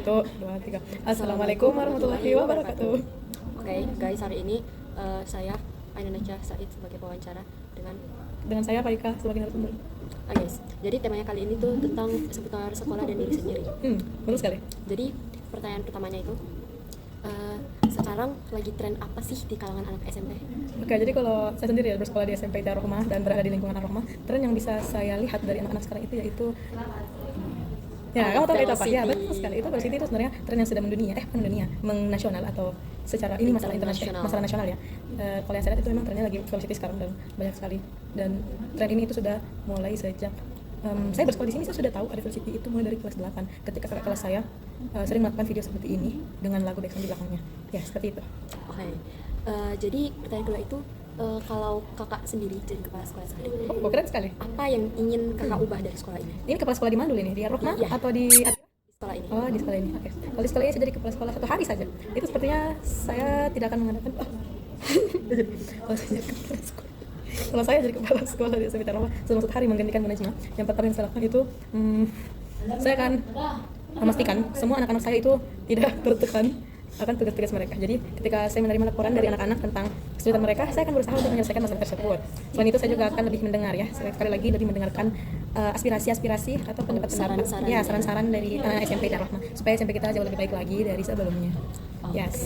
Satu, dua, tiga. Assalamualaikum warahmatullahi wabarakatuh. Oke, guys, hari ini saya Indonesia Said sebagai pewawancara Dengan saya Pak Ika sebagai narasumber. guys. Jadi temanya kali ini tuh tentang seputar sekolah dan diri sendiri. Bagus sekali. Jadi pertanyaan pertamanya itu sekarang lagi tren apa sih di kalangan anak SMP? Oke, jadi kalau saya sendiri ya bersekolah di SMP Darohmah dan berada di lingkungan Darohmah, tren yang bisa saya lihat dari anak-anak sekarang itu yaitu kamu tahu itu apa? Ya, betul sekali. Itu Velocity itu sebenarnya tren yang sudah mennasional atau secara ini masalah internasional, masalah nasional ya. Kalau yang saya lihat itu memang trennya lagi Velocity sekarang dan banyak sekali. Dan tren ini itu sudah mulai sejak saya bersekolah di sini, saya sudah tahu ada Velocity itu mulai dari kelas 8 ketika kakak kelas saya sering melakukan video seperti ini dengan lagu background di belakangnya. Ya, seperti itu. Oke. Jadi pertanyaan kedua itu kalau kakak sendiri jadi kepala sekolah sendiri, Keren sekali. apa yang ingin kakak ubah dari sekolah ini? Ini kepala sekolah di mana dulu ini? Di Rohmah Iya. atau di Di sekolah ini. Oh, di sekolah ini. Oke. Kalau di sekolah ini saya jadi kepala sekolah 1 hari saja. Itu sepertinya saya tidak akan mengadakan kalau saya jadi kepala sekolah di SMP Rohmah selama 1 hari menggantikan manajemen. Yang pertama yang saya lakukan itu saya akan memastikan semua anak-anak saya itu tidak tertekan akan tugas-tugas mereka. Jadi ketika saya menerima laporan dari anak-anak tentang kesulitan mereka, saya akan berusaha untuk menyelesaikan masalah tersebut. Selain itu saya juga akan lebih mendengar ya, sekali lagi lebih mendengarkan aspirasi-aspirasi atau pendapat-pendapat, saran-saran dari SMP dan Rahma supaya SMP kita jauh lebih baik lagi dari sebelumnya. Yes.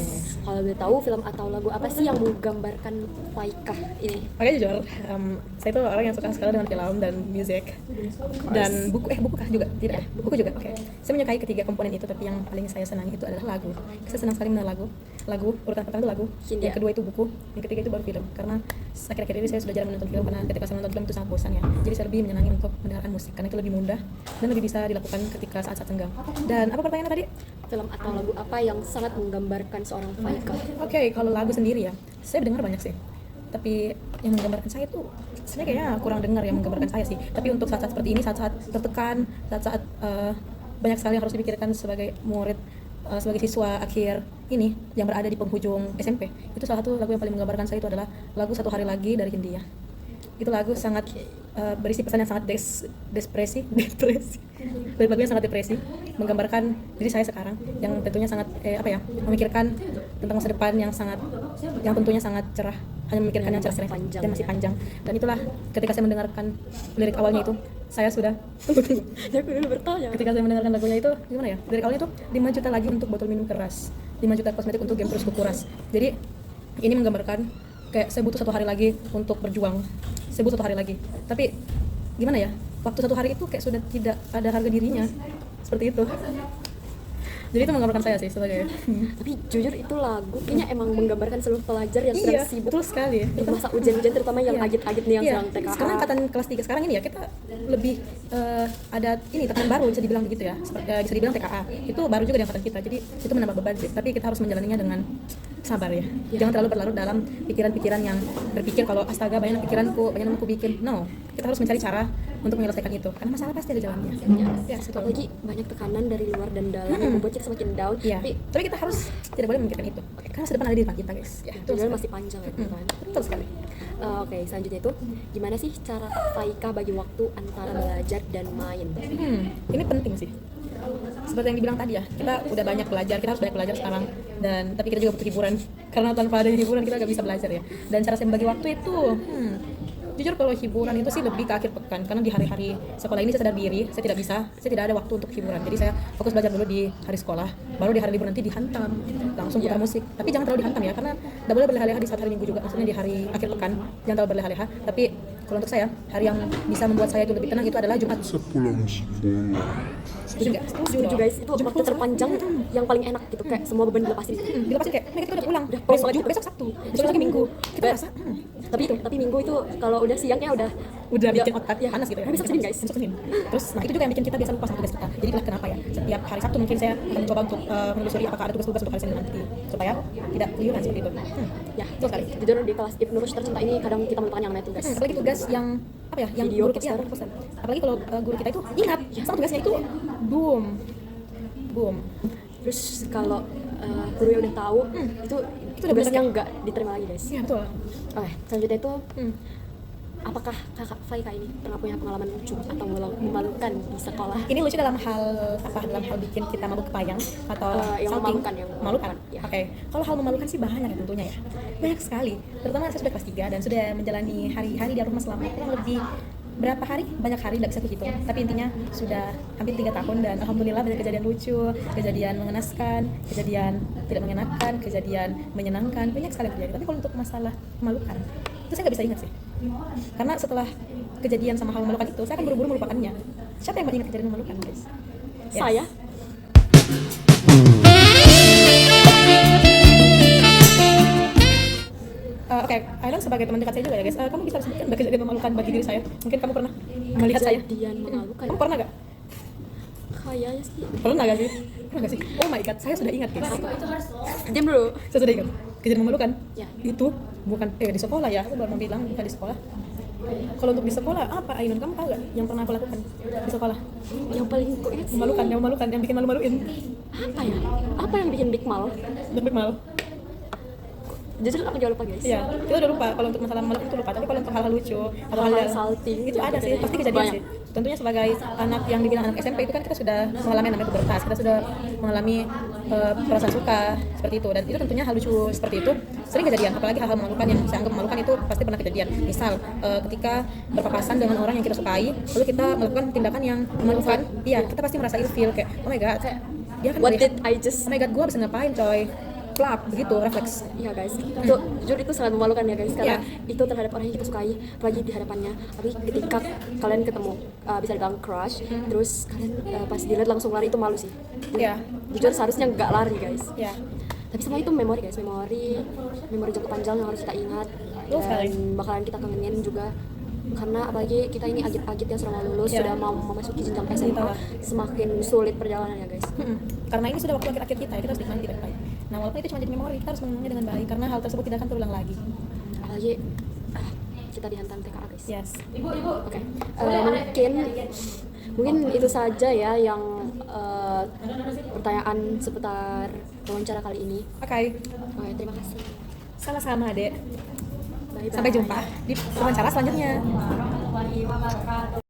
Kalau boleh tahu film atau lagu apa sih yang menggambarkan Faikah ini? Oke, jujur, saya itu orang yang suka sekali dengan film dan musik dan buku kah juga? Tidak ya? Buku juga. Oke. Saya menyukai ketiga komponen itu, tapi yang paling saya senangi itu adalah lagu. Saya senang sekali mendengar lagu urutan pertama itu lagu, yang kedua itu buku, yang ketiga itu baru film. Karena akhir-akhir ini saya sudah jarang menonton film karena ketika saya menonton film itu sangat bosan ya. Jadi saya lebih menyenangi untuk mendengarkan musik karena itu lebih mudah dan lebih bisa dilakukan ketika saat-saat senggang. Dan apa pertanyaannya tadi? Film atau lagu apa yang sangat menggambarkan seorang Faikah? Oke, kalau lagu sendiri ya, saya dengar banyak sih. Tapi yang menggambarkan saya tuh sebenarnya kayaknya kurang dengar yang menggambarkan saya sih. Tapi untuk saat-saat seperti ini, saat-saat tertekan, saat-saat banyak sekali yang harus dipikirkan sebagai murid, sebagai siswa akhir ini yang berada di penghujung SMP, itu salah satu lagu yang paling menggambarkan saya itu adalah lagu Satu Hari Lagi dari Hindia. Itu lagu sangat berisi pesan yang sangat depresi. Lagunya sangat depresi, menggambarkan diri saya sekarang yang tentunya sangat memikirkan tentang masa depan yang tentunya sangat cerah, hanya memikirkan yang cerah dan masih panjang. Dan itulah ketika saya mendengarkan lirik awalnya itu, saya sudah Aku dulu bertanya. ketika saya mendengarkan lagunya itu gimana ya, lirik awalnya itu 5 juta lagi untuk botol minum keras, 5 juta kosmetik untuk game terus kukuras. Jadi ini menggambarkan kayak saya butuh 1 hari lagi untuk berjuang, saya butuh 1 hari lagi, tapi gimana ya, waktu 1 hari itu kayak sudah tidak ada harga dirinya, seperti itu. Jadi itu menggambarkan saya sih sebagai Tapi jujur itu lagu kayaknya emang menggambarkan seluruh pelajar yang sedang sibuk betul sekali di masa ujian-ujian, terutama yang agit-agit nih yang sedang TKA. Sekarang angkatan kelas 3 sekarang ini ya, kita lebih ada ini tekanan baru, bisa dibilang begitu ya, bisa dibilang TKA itu baru juga di angkatan kita, jadi itu menambah beban sih, tapi kita harus menjalaninya dengan sabar ya. Jangan terlalu berlarut dalam pikiran-pikiran yang berpikir kalau astaga banyak pikiranku, banyak yang aku bikin. No, kita harus mencari cara untuk menyelesaikan itu karena masalah pasti ada jalannya. Apalagi banyak tekanan dari luar dan dalam yang membuat kita semakin down. Tapi kita harus tidak boleh memikirkan itu karena masa depan ada di depan kita, guys. Padahal masih panjang ya teman-teman. Betul sekali. Oke, selanjutnya itu gimana sih cara Faikah bagi waktu antara belajar dan main? Ini penting sih. Seperti yang dibilang tadi ya, kita udah banyak belajar, kita harus banyak belajar sekarang, dan tapi kita juga butuh hiburan karena tanpa adanya hiburan kita gak bisa belajar ya. Dan cara saya membagi waktu itu jujur kalau hiburan itu sih lebih ke akhir pekan, karena di hari-hari sekolah ini saya sadar diri, saya tidak ada waktu untuk hiburan. Jadi saya fokus belajar dulu di hari sekolah, baru di hari libur nanti dihantam langsung putar musik. Tapi jangan terlalu dihantam ya, karena tidak boleh berleha-leha di saat hari Minggu juga, maksudnya di hari akhir pekan jangan terlalu berleha-leha. Tapi kalau untuk saya, hari yang bisa membuat saya itu lebih tenang itu adalah Jumat. Sepulang sekolah. Setuju guys, itu waktu terpanjang yang paling enak gitu, kayak semua beban dilepasin. Dilepasin kayak mereka udah pulang, besok Sabtu, besok lagi Minggu. Kita rasa tapi Minggu itu kalau udah siangnya udah bikin otak panas gitu ya. Besok Senin guys. Besok Senin. Terus itu juga yang bikin kita biasa lupa sama tugas kita. Jadi itulah kenapa ya, setiap hari Sabtu mungkin saya akan mencoba untuk menelusuri apakah ada tugas-tugas untuk hari Senin nanti supaya tidak keluyuran seperti itu. Ya, betul sekali. jujur di kelas Ibnu Rushd tercinta ini kadang kita melupakan yang namanya tugas. Apalagi tugas yang yang Video, guru kita poster. Apalagi kalau guru kita itu ingat sama tugasnya itu boom. Terus kalau guru udah tahu itu udah tugasnya nggak diterima lagi guys. Iya betul. Oke, selanjutnya itu apakah kakak Faika ini pernah punya pengalaman lucu atau memalukan di sekolah? Ini lucu dalam hal apa? Dalam hal bikin kita mabuk kepayang atau Yang salting? memalukan, yang Memalukan. memalukan, ya. Oke. Kalau hal memalukan sih banyak ya tentunya ya. Banyak sekali. Terutama saya sudah kelas 3 dan sudah menjalani hari-hari di rumah selama kurang lebih berapa hari? Banyak hari, tidak bisa kuhitung. Tapi intinya sudah hampir 3 tahun dan alhamdulillah banyak kejadian lucu, kejadian mengenaskan, kejadian tidak mengenakan, kejadian menyenangkan, banyak sekali terjadi. Tapi kalau untuk masalah memalukan, itu saya nggak bisa ingat sih. Karena setelah kejadian sama hal memalukan itu, saya akan buru-buru melupakannya. Siapa yang mau ingat kejadian memalukan, guys? Yes. Saya Oke, Ailan sebagai teman dekat saya juga ya guys. Kamu bisa sebutkan ada kejadian memalukan bagi diri saya? Mungkin kamu pernah melihat saya? kejadian memalukan. Kamu pernah gak? Kayaknya sih. Pernah gak sih? Pernah gak sih? Oh my god, saya sudah ingat guys. Diam dulu. Saya sudah ingat. Kejadian memalukan? Ya. Itu bukan di sekolah ya. Aku baru mau bilang bukan di sekolah. Kalau untuk di sekolah apa Ainun? Kamu tahu gak yang pernah aku lakukan di sekolah? Yang paling kuat sih. Memalukan, yang bikin malu-maluin. Apa ya? Apa yang bikin big mal? Lebih malu. Jujur aku juga lupa guys. Iya, kita udah lupa kalau untuk masalah memalukan itu lupa. Tapi kalau untuk hal-hal lucu atau Hal-hal hal salting itu ada sih, pasti kejadian banyak. sih. Tentunya sebagai anak yang dibilang anak SMP itu kan kita sudah mengalami namanya pubertas, kita sudah mengalami perasaan suka seperti itu, dan itu tentunya hal lucu seperti itu sering kejadian. Apalagi hal-hal memalukan yang saya anggap memalukan itu pasti pernah kejadian. Misal ketika berpapasan dengan orang yang kita sukai, lalu kita melakukan tindakan yang memalukan, iya kita pasti merasa ilfeel kayak oh my god, dia kan What melihat, did I just? oh my god, gue bisa ngapain coy, plak begitu refleks. Iya guys, itu jujur itu sangat memalukan ya guys, karena Iya. itu terhadap orang yang kita sukai, apalagi di hadapannya. Tapi ketika kalian ketemu, bisa dibilang crush, terus kalian pas dilihat langsung lari, itu malu sih. Iya. Jujur seharusnya nggak lari guys. Iya. Tapi semua itu memori guys, memori jangka panjang yang harus kita ingat Betul sekali. dan bakalan kita kangenin juga. Karena apalagi kita ini agit-agit ya sudah mau lulus, Iya. sudah mau memasuki jenjang SMA, Entahlah. semakin sulit perjalanannya guys. Karena ini sudah waktu akhir-akhir kita ya, kita harus nikmati baik-baik. Nah walaupun itu cuma jadi memori, kita harus mengenangnya dengan baik karena hal tersebut tidak akan terulang lagi. Apalagi kita dihantam TKA guys. Yes. Oke, mungkin itu saja ya yang pertanyaan seputar wawancara kali ini. Oke. Oke, terima kasih. Sama-sama Dek. Bye-bye. Sampai jumpa di wawancara selanjutnya.